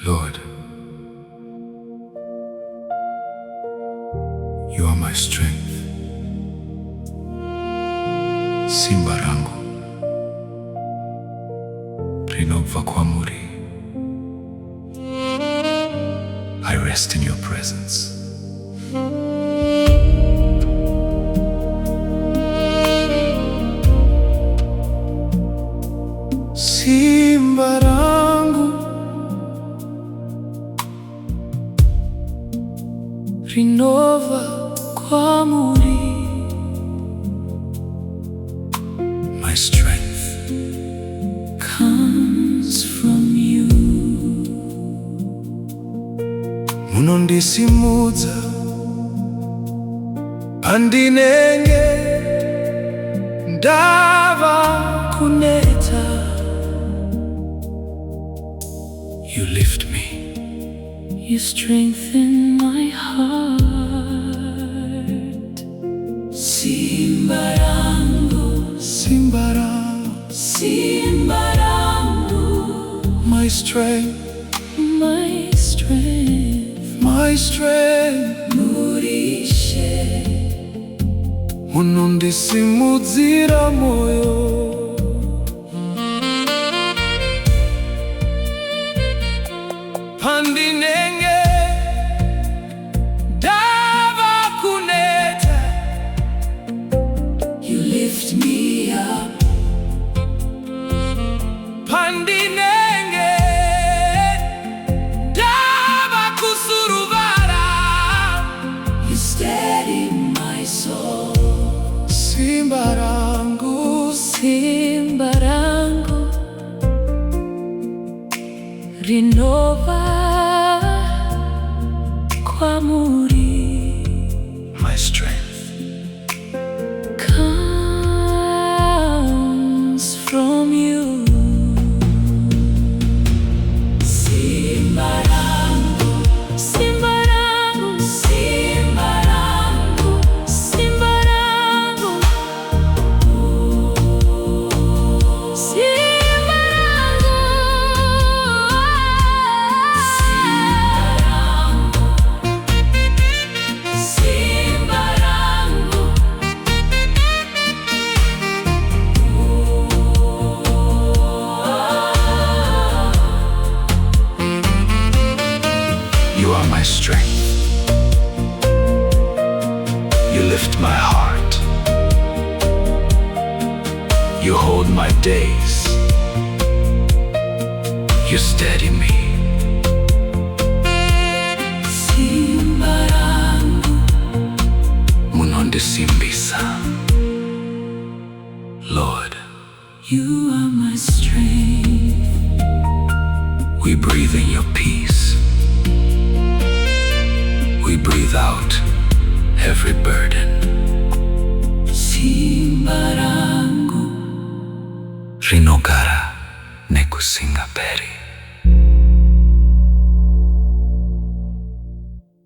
Lord, you are my strength. Simba Rangu, rinova kwa muri. I rest in your presence. Simba Rangu, rinova kwa muri. My strength comes from you. Munondisimudza andinenge ndava kuneta. You lift me, you strengthen my heart. Simba Rangu, Simba Rangu, Simba Rangu, my strength, my strength, my strength. Murishe, unondisimudzira moyo. Pandinenge dava kuneta. You lift me up. Pandinenge dava kusuruvara. You steady my soul. Simba Rangu, Simba Rangu, rinova kwa muri. My strength comes from you. Simba Rangu, Simba Rangu, Simba Rangu, Simba Rangu, Simba Rangu, Simba Rangu. You are my strength. You lift my heart. You hold my days. You steady me. Simba Rangu, munondisimbisa. Lord, you are my strength. We breathe in your peace. We breathe out every burden. Simba Rangu.